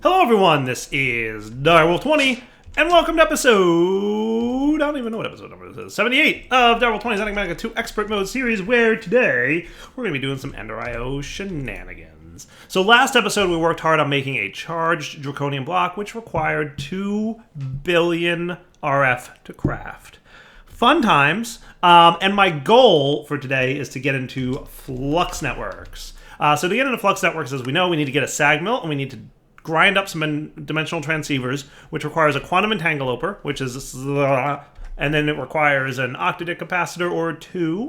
Hello everyone, this is Direwolf20, and welcome to episode... I don't even know what episode number this is. 78 of Direwolf20's Enigmatica 2 Expert Mode series, where today we're going to be doing some Ender IO shenanigans. So last episode we worked hard on making a charged draconian block, which required 2 billion RF to craft. Fun times, and my goal for today is to get into Flux networks. So to get into Flux networks, as we know, we need to get a sag mill, and we need to grind up some dimensional transceivers, which requires a quantum entangloper, which is... and then it requires an octadic capacitor or 2...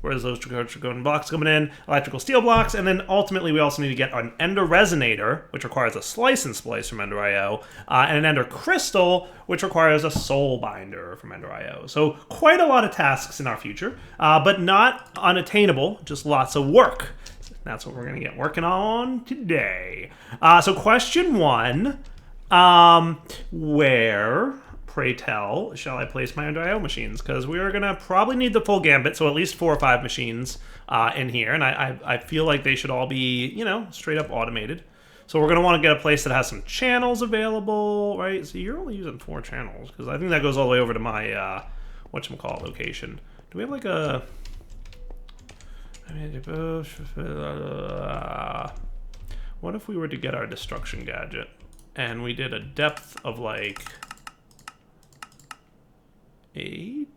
whereas those draconian blocks coming in, electrical steel blocks, and then ultimately we also need to get an ender resonator, which requires a slice and splice from Ender IO, and an ender crystal, which requires a soul binder from Ender IO. So quite a lot of tasks in our future, but not unattainable, just lots of work. That's what we're going to get working on today. So question 1, where, pray tell, shall I place my Ender IO machines? Because we are going to probably need the full gambit, so at least 4 or 5 machines in here. And I feel like they should all be, you know, straight up automated. So we're going to want to get a place that has some channels available, right? So you're only using 4 channels, because I think that goes all the way over to my, whatchamacallit location. Do we have like a... what if we were to get our destruction gadget and we did a depth of like 8?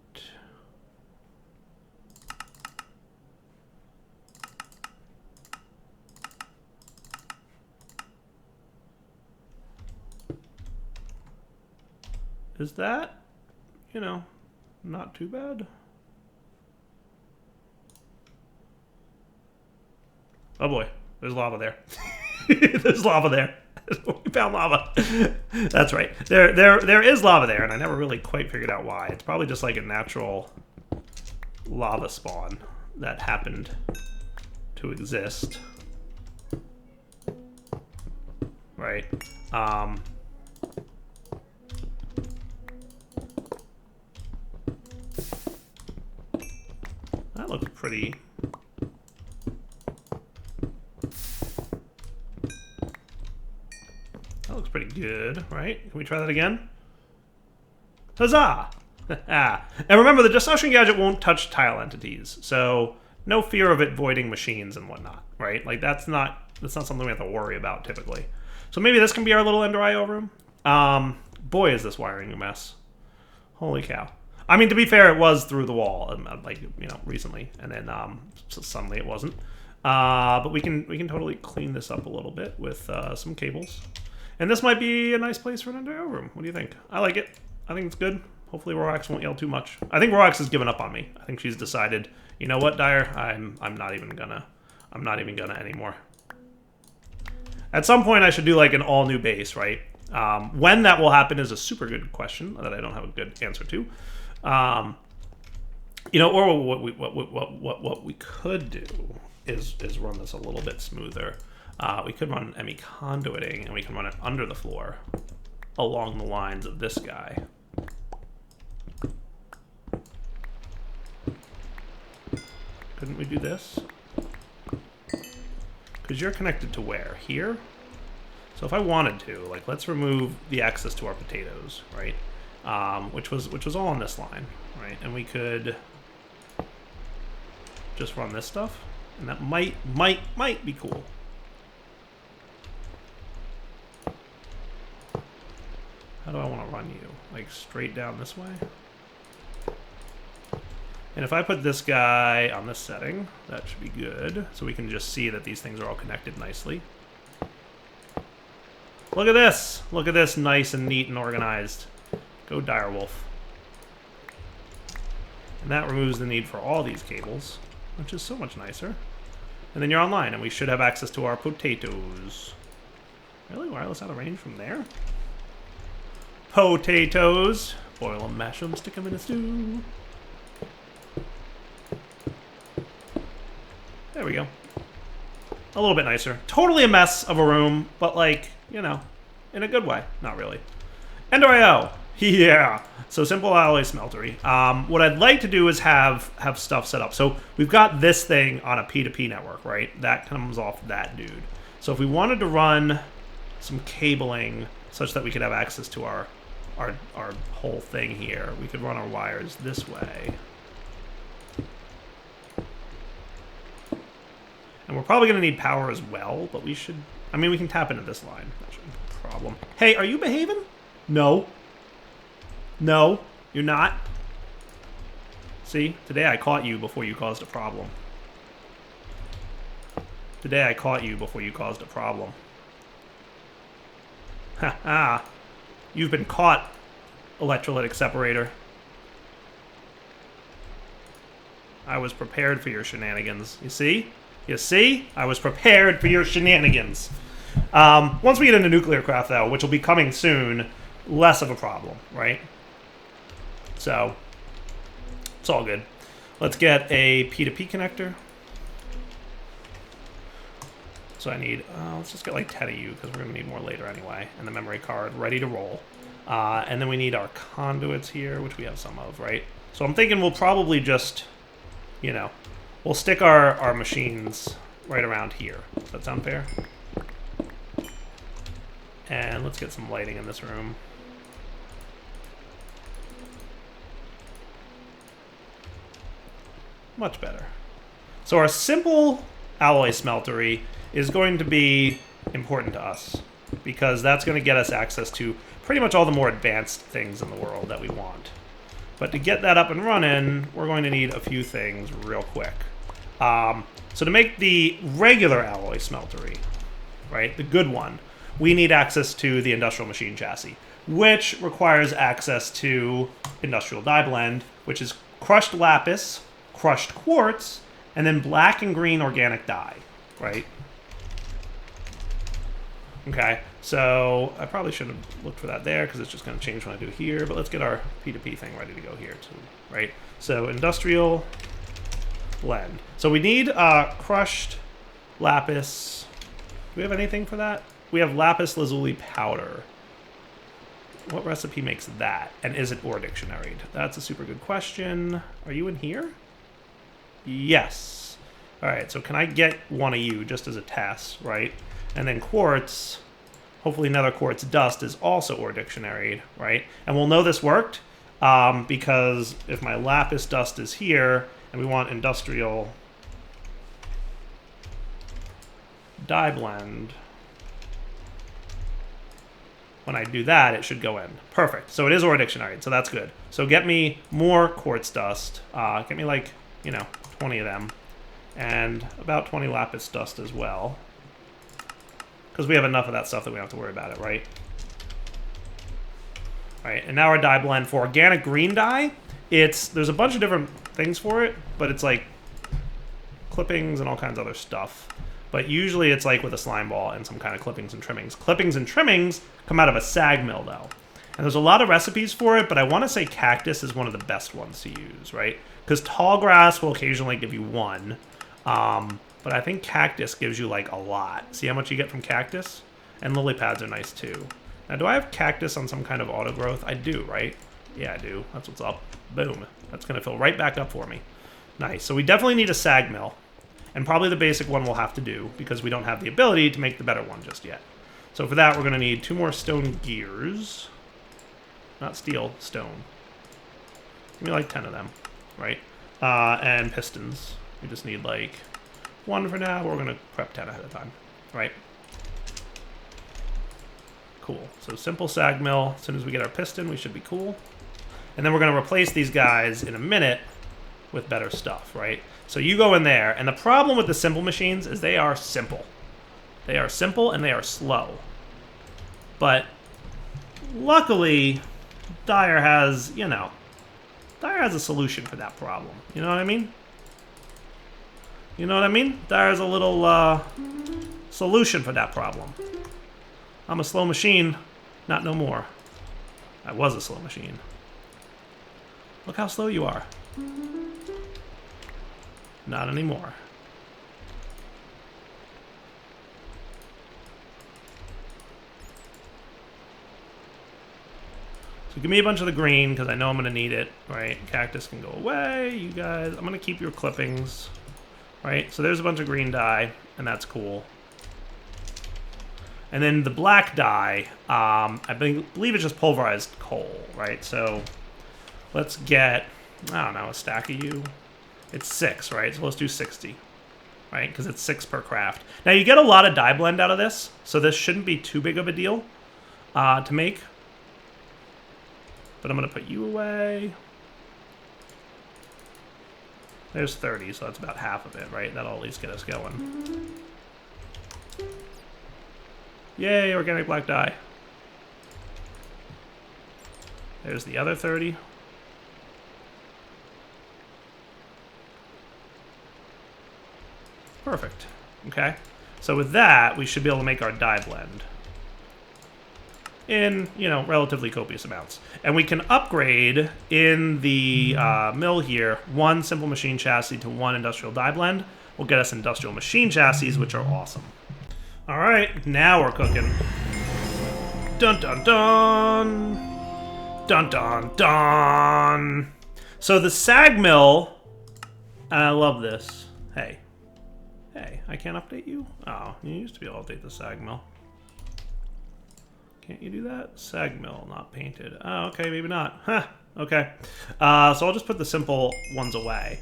Is that, you know, not too bad? Oh boy, there's lava there. There's lava there. We found lava. That's right. There is lava there, and I never really quite figured out why. It's probably just like a natural lava spawn that happened to exist. Right. That looks pretty... That looks pretty good, right? Can we try that again? Huzzah! And remember, the destruction gadget won't touch tile entities, so no fear of it voiding machines and whatnot, right? Like that's not something we have to worry about typically. So maybe this can be our little Ender IO room. Boy, is this wiring a mess! Holy cow! I mean, to be fair, it was through the wall, like you know, recently, and then so suddenly it wasn't. But we can totally clean this up a little bit with some cables. And this might be a nice place for an Ender IO room. What do you think? I like it. I think it's good. Hopefully Rorax won't yell too much. I think Rorax has given up on me. I think she's decided, you know what, Dire? I'm not even gonna anymore. At some point I should do like an all new base, right? When that will happen is a super good question that I don't have a good answer to. You know, or what we could do is run this a little bit smoother. We could run ME conduiting, and we can run it under the floor along the lines of this guy. Couldn't we do this? Because you're connected to where? Here? So if I wanted to, like, let's remove the access to our potatoes, right? Which was all on this line, right? And we could just run this stuff, and that might be cool. How do I want to run you? Like straight down this way? And if I put this guy on this setting, that should be good. So we can just see that these things are all connected nicely. Look at this! Look at this, nice and neat and organized. Go Direwolf. And that removes the need for all these cables, which is so much nicer. And then you're online, and we should have access to our potatoes. Really? Wireless out of range from there? Potatoes. Boil them, mash them, stick them in a stew. There we go. A little bit nicer. Totally a mess of a room, but like, you know, in a good way. Not really. Ender IO. Yeah. So simple alloy smeltery. What I'd like to do is have stuff set up. So we've got this thing on a P2P network, right? That comes off that dude. So if we wanted to run some cabling such that we could have access to our whole thing here. We could run our wires this way. And we're probably going to need power as well, but we should... I mean, we can tap into this line. That shouldn't be a problem. Hey, are you behaving? No. No, you're not. See? Today I caught you before you caused a problem. Today I caught you before you caused a problem. Ha ha. You've been caught, electrolytic separator. I was prepared for your shenanigans. You see? You see? I was prepared for your shenanigans. Once we get into nuclear craft, though, which will be coming soon, less of a problem, right? So, it's all good. Let's get a P2P connector. So I need, let's just get like 10 of you, because we're going to need more later anyway. And the memory card ready to roll. And then we need our conduits here, which we have some of, right? So I'm thinking we'll probably just, you know, we'll stick our machines right around here. Does that sound fair? And let's get some lighting in this room. Much better. So our simple alloy smeltery is going to be important to us, because that's going to get us access to pretty much all the more advanced things in the world that we want. But to get that up and running, we're going to need a few things real quick. So to make the regular alloy smeltery, right, the good one, we need access to the industrial machine chassis, which requires access to industrial die blend, which is crushed lapis, crushed quartz, and then black and green organic dye, right? Okay, so I probably should have looked for that there because it's just going to change when I do here, but let's get our P2P thing ready to go here too, right? So industrial blend. So we need crushed lapis. Do we have anything for that? We have lapis lazuli powder. What recipe makes that? And is it ore dictionaried? That's a super good question. Are you in here? Yes. All right, so can I get one of you just as a test, right? And then quartz, hopefully nether quartz dust is also ore dictionaried, right? And we'll know this worked because if my lapis dust is here and we want industrial dye blend, when I do that, it should go in. Perfect. So it is ore dictionaried, so that's good. So get me more quartz dust. Get me like, you know, 20 of them. And about 20 lapis dust as well. Because we have enough of that stuff that we don't have to worry about it, right? Right, and now our dye blend for organic green dye, there's a bunch of different things for it, but it's like clippings and all kinds of other stuff. But usually it's like with a slime ball and some kind of clippings and trimmings. Clippings and trimmings come out of a sag mill, though. And there's a lot of recipes for it, but I want to say cactus is one of the best ones to use, right? Because tall grass will occasionally give you one. But I think cactus gives you like a lot. See how much you get from cactus? And lily pads are nice too. Now, do I have cactus on some kind of auto growth? I do, right? Yeah, I do. That's what's up. Boom. That's going to fill right back up for me. Nice. So we definitely need a sag mill. And probably the basic one we'll have to do because we don't have the ability to make the better one just yet. So for that, we're going to need 2 more stone gears. Not steel, stone. Give me like 10 of them, right? And pistons. We just need like 1 for now. We're going to prep 10 ahead of time, right? Cool. So simple sag mill. As soon as we get our piston, we should be cool. And then we're going to replace these guys in a minute with better stuff, right? So you go in there, and the problem with the simple machines is they are simple. They are simple and they are slow. But luckily, Dyer has, you know, Dyer has a solution for that problem. You know what I mean? You know what I mean? Dyer has a little solution for that problem. I'm a slow machine, not no more. I was a slow machine. Look how slow you are. Not anymore. So give me a bunch of the green, because I know I'm going to need it, right? Cactus can go away, you guys. I'm going to keep your clippings, right? So there's a bunch of green dye, and that's cool. And then the black dye, I believe it's just pulverized coal, right? So let's get, I don't know, a stack of you. It's 6, right? So let's do 60, right? Because it's 6 per craft. Now you get a lot of dye blend out of this, so this shouldn't be too big of a deal to make. But I'm going to put you away. There's 30, so that's about half of it, right? That'll at least get us going. Yay, organic black dye. There's the other 30. Perfect. Okay. So with that, we should be able to make our dye blend in, you know, relatively copious amounts. And we can upgrade in the mill here 1 simple machine chassis to 1 industrial dye blend. Will get us industrial machine chassis, which are awesome. All right, now we're cooking. Dun dun dun. Dun dun dun. So the sag mill, and I love this. Hey, I can't update you? Oh, you used to be able to update the sag mill. Can't you do that? Sag mill, not painted. Oh, okay, maybe not. Huh, okay. So I'll just put the simple ones away.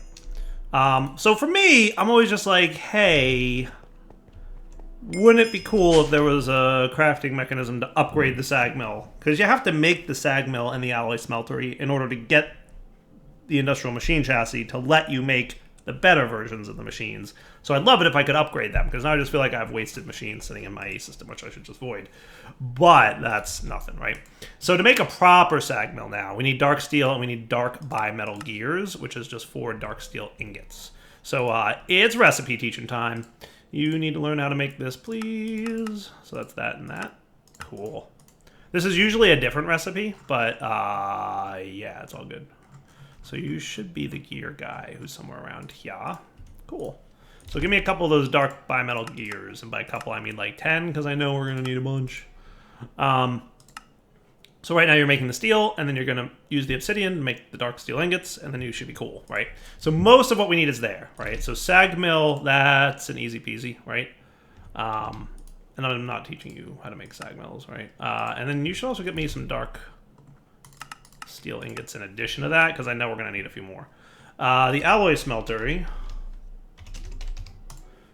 So for me, I'm always just like, hey, wouldn't it be cool if there was a crafting mechanism to upgrade the sag mill? Because you have to make the sag mill and the alloy smeltery in order to get the industrial machine chassis to let you make the better versions of the machines. So I'd love it if I could upgrade them, because now I just feel like I have wasted machines sitting in my A system, which I should just void. But that's nothing, right? So to make a proper sag mill now, we need dark steel and we need dark bimetal gears, which is just 4 dark steel ingots. So it's recipe teaching time. You need to learn how to make this, please. So that's that and that. Cool. This is usually a different recipe, but yeah, it's all good. So you should be the gear guy who's somewhere around here. Cool. So give me a couple of those dark bimetal gears. And by a couple, I mean like 10, because I know we're going to need a bunch. So right now you're making the steel, and then you're going to use the obsidian to make the dark steel ingots, and then you should be cool, right? So most of what we need is there, right? So sag mill, that's an easy peasy, right? And I'm not teaching you how to make sag mills, right? And then you should also get me some dark steel ingots in addition to that, because I know we're going to need a few more. The alloy smeltery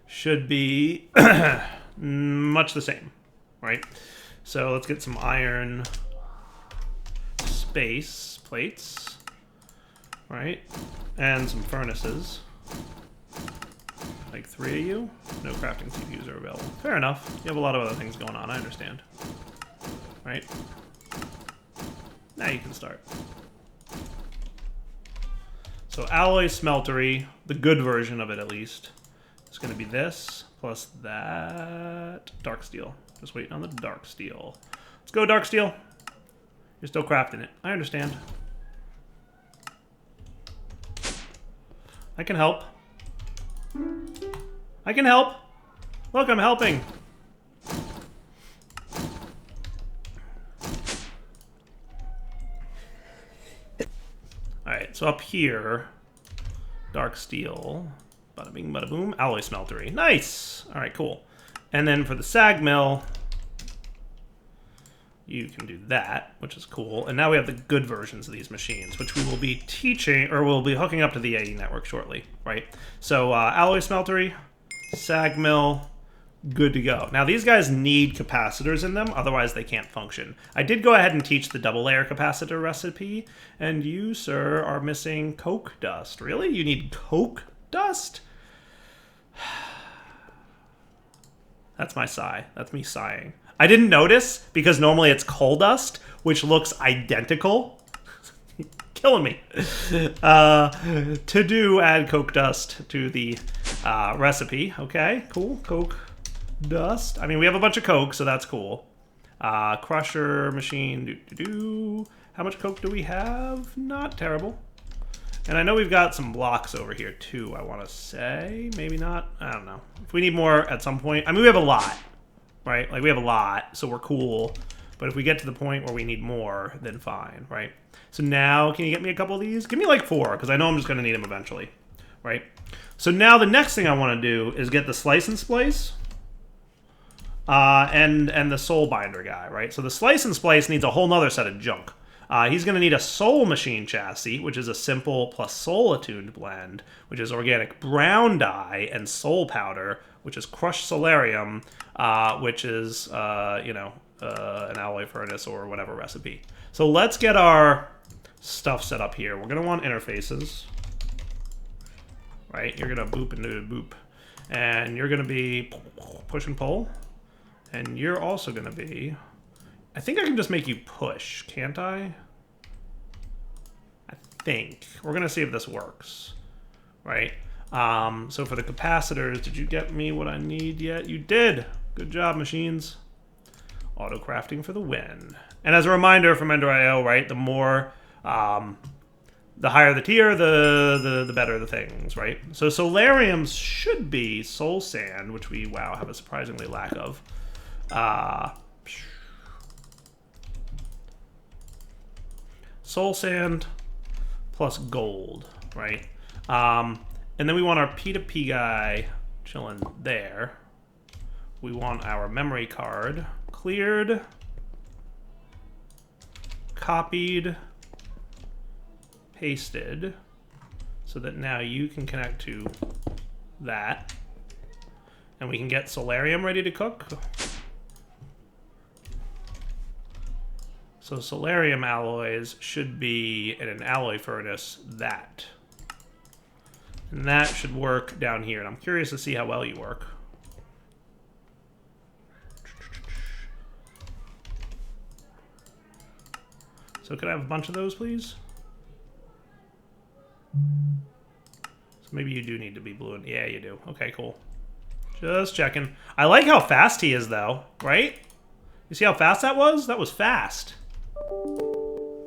should be much the same, right? So let's get some iron base plates, right? And some furnaces. Like 3 of you? No crafting CPUs are available. Fair enough. You have a lot of other things going on, I understand. Right? Now you can start. So alloy smeltery, the good version of it at least, is going to be this, plus that dark steel. Just waiting on the dark steel. Let's go, dark steel. You're still crafting it. I understand. I can help. I can help. Look, I'm helping. Alright, so up here, dark steel. Bada bing, bada boom. Alloy smeltery. Nice! Alright, cool. And then for the sag mill, you can do that, which is cool. And now we have the good versions of these machines, which we will be teaching, or we'll be hooking up to the AE network shortly, right? So alloy smeltery, sag mill, good to go. Now these guys need capacitors in them, otherwise they can't function. I did go ahead and teach the double layer capacitor recipe, and you, sir, are missing coke dust. Really? You need coke dust? That's my sigh. That's me sighing. I didn't notice because normally it's coal dust, which looks identical. Killing me. To do add coke dust to the recipe. Okay, cool. Coke dust. I mean, we have a bunch of coke, so that's cool. Crusher machine. How much coke do we have? Not terrible. And I know we've got some blocks over here too, I want to say. Maybe not. I don't know. If we need more at some point. I mean, we have a lot. Right? Like, we have a lot, so we're cool. But if we get to the point where we need more, then fine, right? So now, can you get me a couple of these? Give me like 4, because I know I'm just going to need them eventually, right? So now the next thing I want to do is get the slice and splice. and the soul binder guy, right? So the slice and splice needs a whole nother set of junk. He's going to need a soul machine chassis, which is a simple plus soul attuned blend, which is organic brown dye, and soul powder, which is crushed solarium, which is, an alloy furnace or whatever recipe. So let's get our stuff set up here. We're going to want interfaces, right? You're going to boop into boop. And you're going to be push and pull. And you're also going to be... I think I can just make you push, can't I? I think. We're going to see if this works, right? So for the capacitors, did you get me what I need yet? You did! Good job, machines. Auto crafting for the win. And as a reminder from Ender.io, right, the more... the higher the tier, the better the things, right? So solariums should be soul sand, which we, wow, have a surprisingly lack of. Soul sand plus gold, right? And then we want our P2P guy chilling there. We want our memory card cleared, copied, pasted, so that now you can connect to that, and we can get solarium ready to cook. So solarium alloys should be in an alloy furnace, that. And that should work down here, and I'm curious to see how well you work. So could I have a bunch of those, please? So maybe you do need to be blue. Yeah, you do. Okay, cool. Just checking. I like how fast he is, though, right? You see how fast that was? That was fast.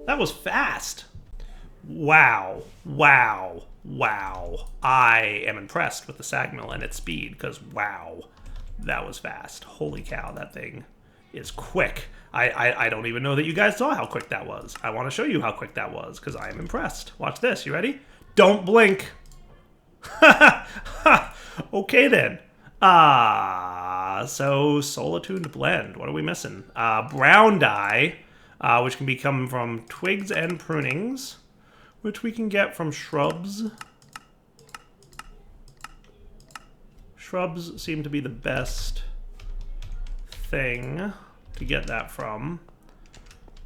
That was fast. Wow. Wow. Wow. I am impressed with the sag mill and its speed, because wow, that was fast. Holy cow, that thing is quick. I don't even know that you guys saw how quick that was. I want to show you how quick that was, because I am impressed. Watch this. You ready? Don't blink. Okay, then. So soul-attuned blend. What are we missing? Brown dye, which can be coming from twigs and prunings, which we can get from shrubs. Shrubs seem to be the best thing to get that from.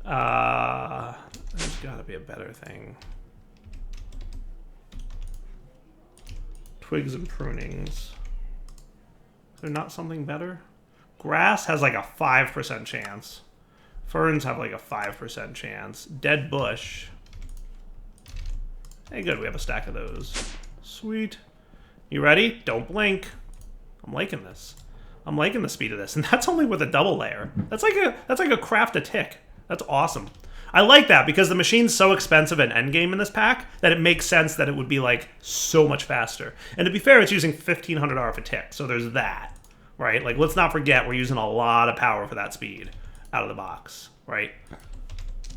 There's got to be a better thing. Twigs and prunings. Is there not something better? Grass has like a 5% chance. Ferns have like a 5% chance. Dead bush. Hey, good, we have a stack of those. Sweet. You ready? Don't blink. I'm liking this. I'm liking the speed of this, and that's only with a double layer. That's like a craft a tick. That's awesome. I like that because the machine's so expensive and endgame in this pack that it makes sense that it would be like so much faster. And to be fair, it's using 1500 RF a tick, so there's that, right? Like, let's not forget we're using a lot of power for that speed out of the box, right?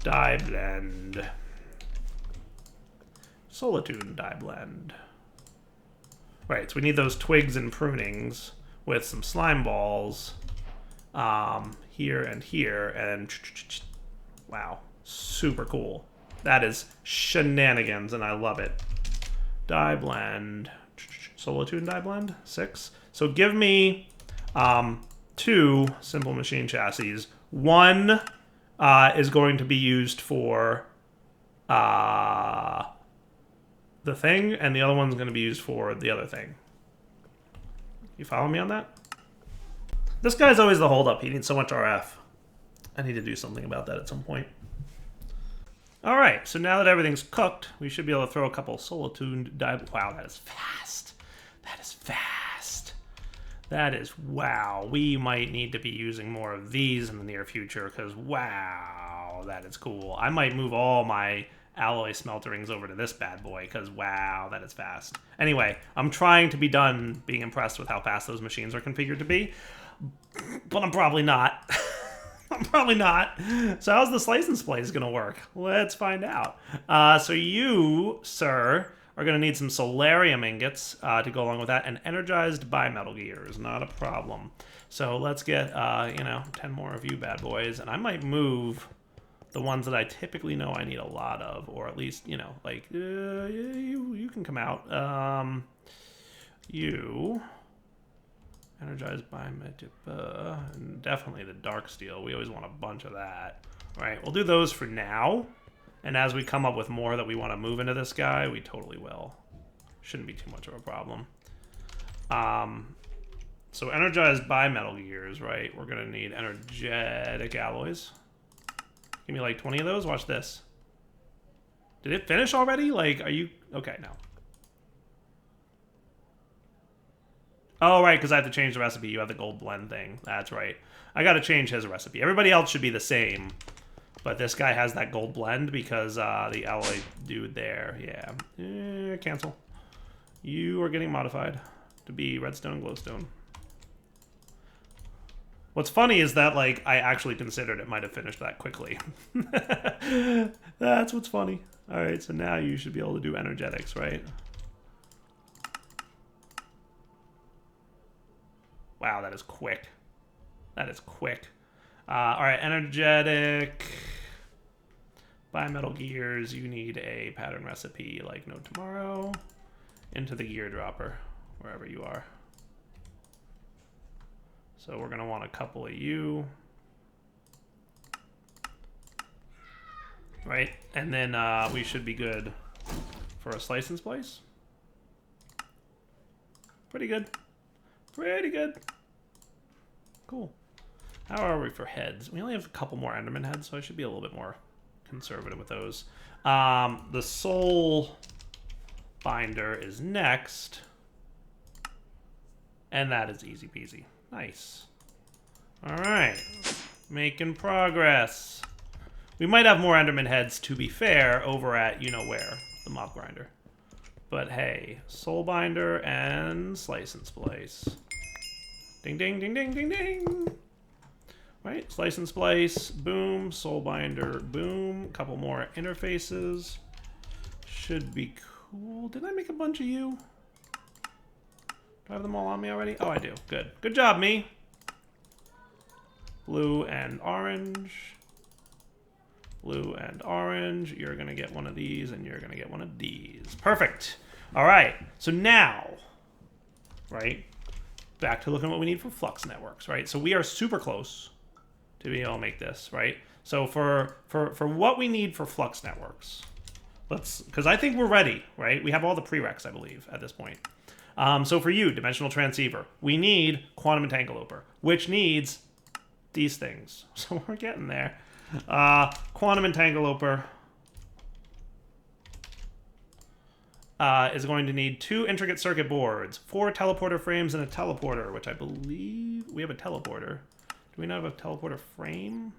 Dye blend. Soul-attuned dye blend. Right, so we need those twigs and prunings with some slime balls here and here, and wow, super cool. That is shenanigans, and I love it. Dye blend, soul-attuned dye blend, 6. So give me 2 simple machine chassis. One is going to be used for the thing, and the other one's going to be used for the other thing. You follow me on that? This guy's always the holdup. He needs so much RF. I need to do something about that at some point. All right, so now that everything's cooked, we should be able to throw a couple soul-attuned dye. Wow, that is fast. That is fast. That is, wow. We might need to be using more of these in the near future, because wow, that is cool. I might move all my alloy smelterings over to this bad boy, because wow, that is fast. Anyway, I'm trying to be done being impressed with how fast those machines are configured to be, but I'm probably not. I'm probably not. So how's the slice and splice gonna work? Let's find out. So you, sir, Are going to need some solarium ingots to go along with that, and energized bimetal gears, not a problem. So let's get, 10 more of you bad boys, and I might move the ones that I typically know I need a lot of, or at least, you can come out. You... Energized bimetal, and definitely the dark steel. We always want a bunch of that. All right, we'll do those for now. And as we come up with more that we want to move into this guy, we totally will. Shouldn't be too much of a problem. So energized bimetal gears, right? We're going to need energetic alloys. Give me like 20 of those. Watch this. Did it finish already? Like, are you... Okay, no. Oh, right, because I have to change the recipe. You have the gold blend thing. That's right. I got to change his recipe. Everybody else should be the same. But this guy has that gold blend because the alloy dude there. Yeah. Cancel. You are getting modified to be redstone, glowstone. What's funny is that, like, I actually considered it might have finished that quickly. That's what's funny. All right, so now you should be able to do energetics, right? Wow, that is quick. That is quick. All right, energetic. Bimetal gears, you need a pattern recipe like no tomorrow. Into the gear dropper, wherever you are. So we're going to want a couple of you. Right, and then we should be good for a slice and splice. Pretty good. Pretty good. Cool. How are we for heads? We only have a couple more Enderman heads, so I should be a little bit more conservative with those. The soul binder is next. And that is easy peasy. Nice. Alright. Making progress. We might have more Enderman heads, to be fair, over at you-know-where, the mob grinder. But hey, soul binder and slice and splice. Ding, ding, ding, ding, ding, ding. Right, slice and splice, boom, soul binder, boom. Couple more interfaces. Should be cool. Did I make a bunch of you? Do I have them all on me already? Oh, I do. Good. Good job, me. Blue and orange. Blue and orange. You're going to get one of these, and you're going to get one of these. Perfect. All right. So now, right, back to looking at what we need for Flux networks, right? So we are super close to be able to make this, right? So for what we need for Flux networks, because I think we're ready, right? We have all the prereqs, I believe, at this point. So for you, dimensional transceiver, we need quantum entangloper, which needs these things. So we're getting there. Quantum entangloper is going to need 2 intricate circuit boards, 4 teleporter frames, and a teleporter, which I believe we have a teleporter. Do we not have a teleporter frame?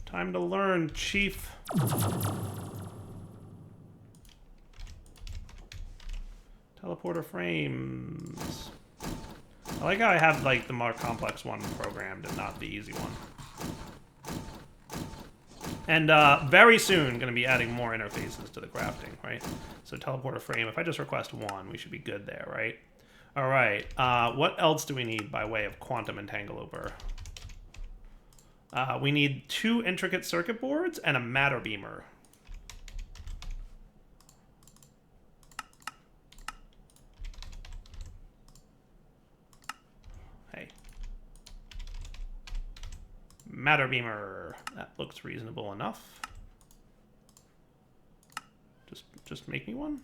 Time to learn, Chief. Teleporter frames. I like how I have like the more complex one programmed and not the easy one. And very soon going to be adding more interfaces to the crafting, right? So teleporter frame, if I just request 1, we should be good there, right? All right, what else do we need by way of quantum entangloper? We need 2 intricate circuit boards and a matter beamer. Hey. Matter beamer. That looks reasonable enough. Just make me one.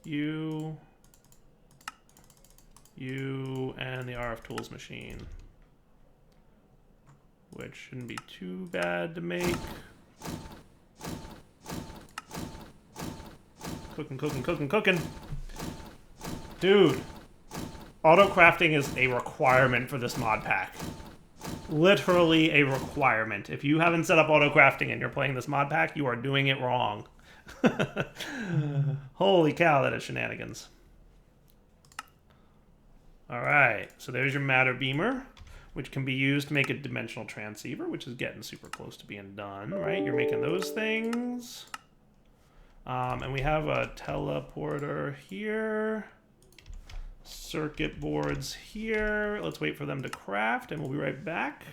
You, and the RF tools machine. Which shouldn't be too bad to make. Cooking. Dude, auto crafting is a requirement for this mod pack. Literally a requirement. If you haven't set up auto crafting and you're playing this mod pack, you are doing it wrong. Holy cow, that is shenanigans. Alright, so there's your matter beamer, which can be used to make a dimensional transceiver, which is getting super close to being done, right? You're making those things. And we have a teleporter here. Circuit boards here. Let's wait for them to craft, and we'll be right back.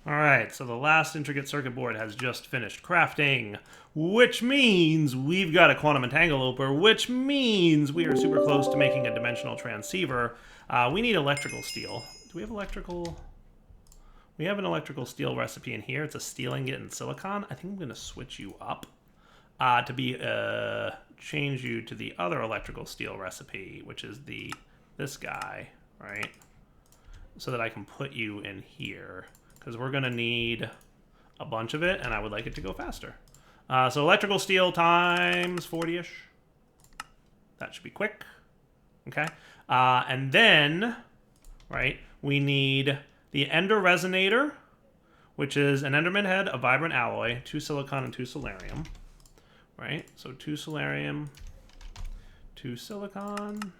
All right, so the last intricate circuit board has just finished crafting, which means we've got a quantum entangloper, which means we are super close to making a dimensional transceiver. We need electrical steel. Do we have electrical? We have an electrical steel recipe in here. It's a steel ingot and silicon. I think I'm going to switch you up to change you to the other electrical steel recipe, which is this guy, right? So that I can put you in here, because we're going to need a bunch of it, and I would like it to go faster. So electrical steel times 40-ish. That should be quick. Okay. And then, right, we need the Ender Resonator, which is an Enderman head, a vibrant alloy, 2 silicon, and 2 solarium. Right? So 2 solarium, 2 silicon.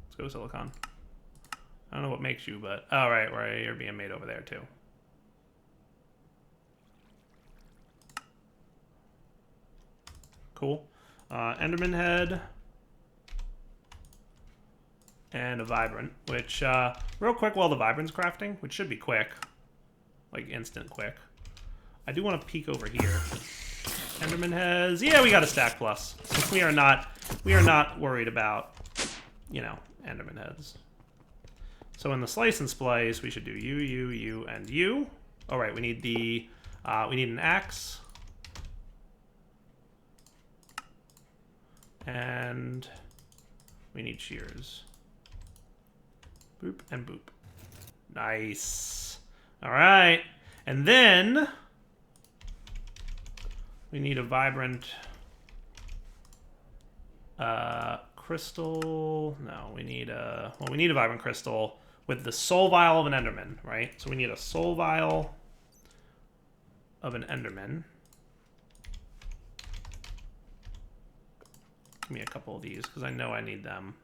Let's go silicon. I don't know what makes you, but... Oh, right, you're being made over there, too. Cool. Enderman head. And a vibrant, which, real quick while the vibrant's crafting, which should be quick. Like, instant quick. I do want to peek over here. Enderman has... Yeah, we got a stack plus. We are not worried about, you know, Enderman heads. So in the slice and splice, we should do you, and you. All right, we need we need an axe. And we need shears. Boop and boop. Nice. All right. And then we need a vibrant crystal. No, we need a vibrant crystal with the soul vial of an Enderman, right? So we need a soul vial of an Enderman. Give me a couple of these because I know I need them.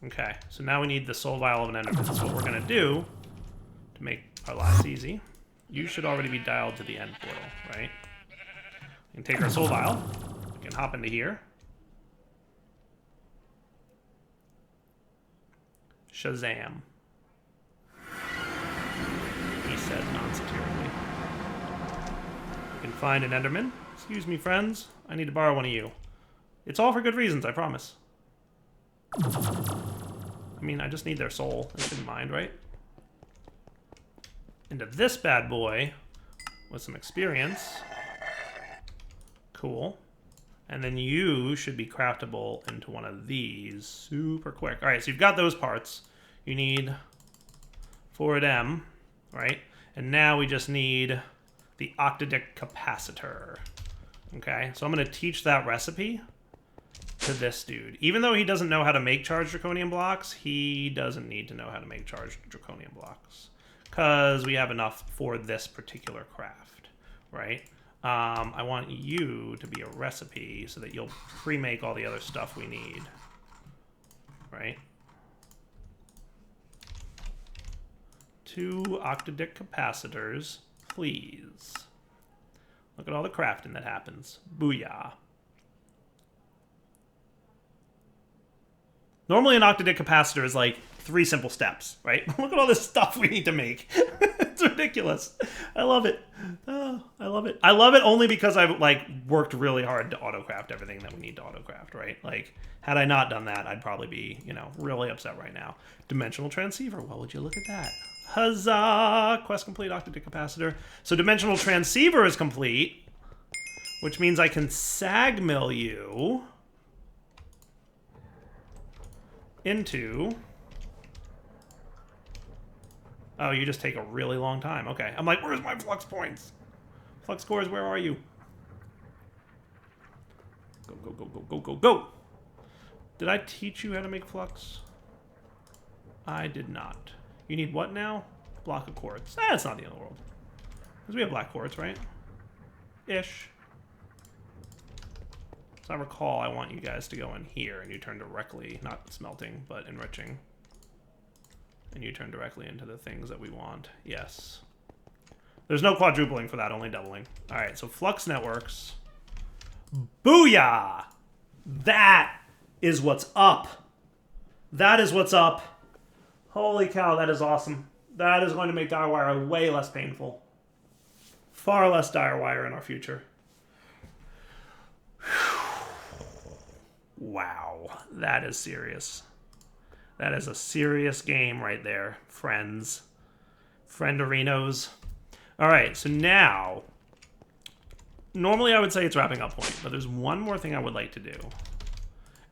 Okay, so now we need the soul vial of an Enderman. That's what we're going to do to make our lives easy. You should already be dialed to the end portal, right? We can take our soul vial. We can hop into here. Shazam. He said non-satirically. You can find an Enderman. Excuse me, friends. I need to borrow one of you. It's all for good reasons, I promise. I mean, I just need their soul. They shouldn't mind, right? Into this bad boy with some experience. Cool. And then you should be craftable into one of these super quick. All right, so you've got those parts. You need 4 of them, right? And now we just need the octadic capacitor. Okay, so I'm going to teach that recipe to this dude. Even though he doesn't know how to make charged draconium blocks, he doesn't need to know how to make charged draconium blocks, because we have enough for this particular craft, right? I want you to be a recipe so that you'll pre-make all the other stuff we need, right? 2 octadic capacitors, please. Look at all the crafting that happens. Booyah. Normally an octadic capacitor is like 3 simple steps, right? Look at all this stuff we need to make. It's ridiculous. I love it. Oh, I love it. I love it only because I've like worked really hard to autocraft everything that we need to autocraft, right? Like, had I not done that, I'd probably be, you know, really upset right now. Dimensional transceiver. Well, would you look at that? Huzzah! Quest complete, octadic capacitor. So dimensional transceiver is complete, which means I can sag mill you into... Oh, you just take a really long time. Okay. I'm like, where's my flux points? Flux cores, where are you? Go, go, go, go, go, go, go! Did I teach you how to make flux? I did not. You need what now? Block of quartz. That's not the end of the world. Because we have black quartz, right? Ish. So I recall I want you guys to go in here and you turn directly, not smelting, but enriching. And you turn directly into the things that we want. Yes. There's no quadrupling for that, only doubling. All right, so Flux networks. Booyah! That is what's up. That is what's up. Holy cow, that is awesome. That is going to make dire wire way less painful. Far less dire wire in our future. Wow, that is serious. That is a serious game right there, friends. Friendarinos. All right, so now, normally I would say it's wrapping up point, but there's one more thing I would like to do.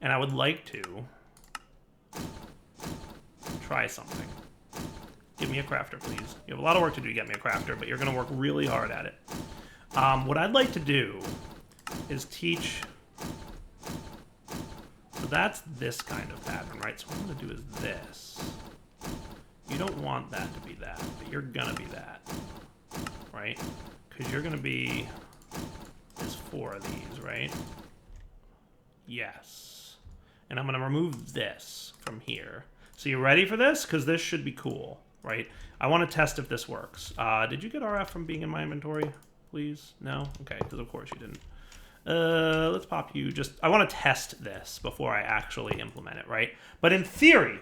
And I would like to try something. Give me a crafter, please. You have a lot of work to do to get me a crafter, but you're going to work really hard at it. What I'd like to do is teach... So that's this kind of pattern, right? So what I'm going to do is this. You don't want that to be that, but you're going to be that. Right? Because you're going to be... There's 4 of these, right? Yes. And I'm going to remove this from here. So you ready for this? Because this should be cool, right? I want to test if this works. Did you get RF from being in my inventory, please? No? Okay, because of course you didn't. Let's pop you just... I want to test this before I actually implement it, right? But in theory,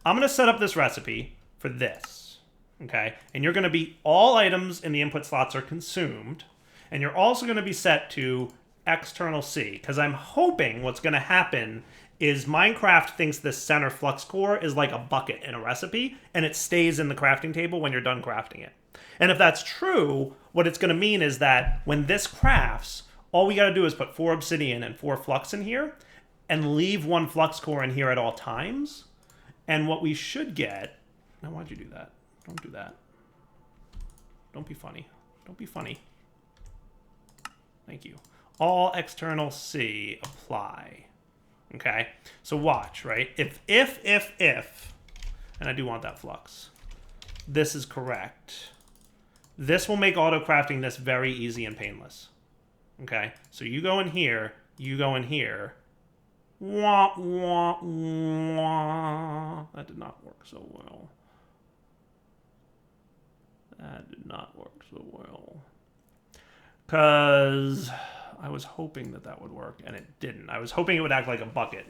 I'm going to set up this recipe for this, okay? And you're going to be... All items in the input slots are consumed, and you're also going to be set to external C, because I'm hoping what's going to happen is Minecraft thinks this center flux core is like a bucket in a recipe, and it stays in the crafting table when you're done crafting it. And if that's true, what it's going to mean is that when this crafts, all we got to do is put 4 obsidian and 4 flux in here, and leave 1 flux core in here at all times. And what we should get... Now, why'd you do that? Don't do that. Don't be funny. Don't be funny. Thank you. All external C apply. Okay? So watch, right? If, and I do want that flux, this is correct, this will make auto-crafting this very easy and painless. Okay? So you go in here, you go in here. Wah, wah, wah. That did not work so well. That did not work so well. Because I was hoping that that would work, and it didn't. I was hoping it would act like a bucket,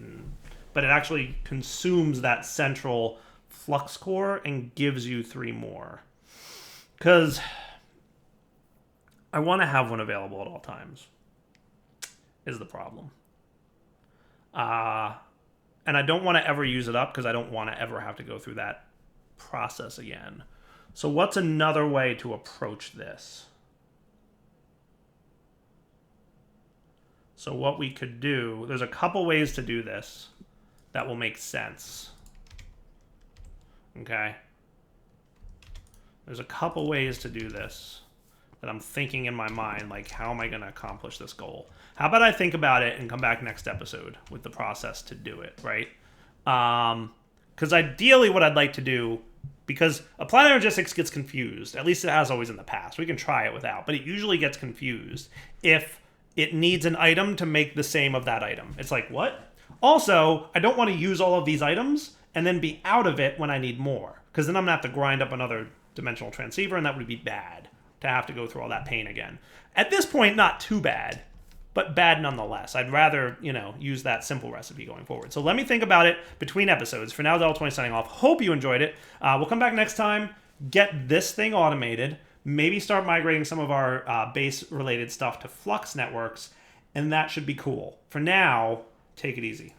but it actually consumes that central flux core and gives you 3 more. Because I want to have one available at all times, is the problem. And I don't want to ever use it up because I don't want to ever have to go through that process again. So what's another way to approach this? So what we could do, there's a couple ways to do this that will make sense. Okay? There's a couple ways to do this that I'm thinking in my mind, like, how am I going to accomplish this goal? How about I think about it and come back next episode with the process to do it, right? Because ideally what I'd like to do, because Applied Energistics gets confused, at least it has always in the past. We can try it without, but it usually gets confused if it needs an item to make the same of that item. It's like, what? Also, I don't want to use all of these items and then be out of it when I need more, because then I'm going to have to grind up another dimensional transceiver, and that would be bad to have to go through all that pain again. At this point, not too bad, but bad nonetheless. I'd rather, use that simple recipe going forward. So let me think about it between episodes. For now, Del20 signing off. Hope you enjoyed it. We'll come back next time, get this thing automated, maybe start migrating some of our base-related stuff to Flux networks, and that should be cool. For now, take it easy.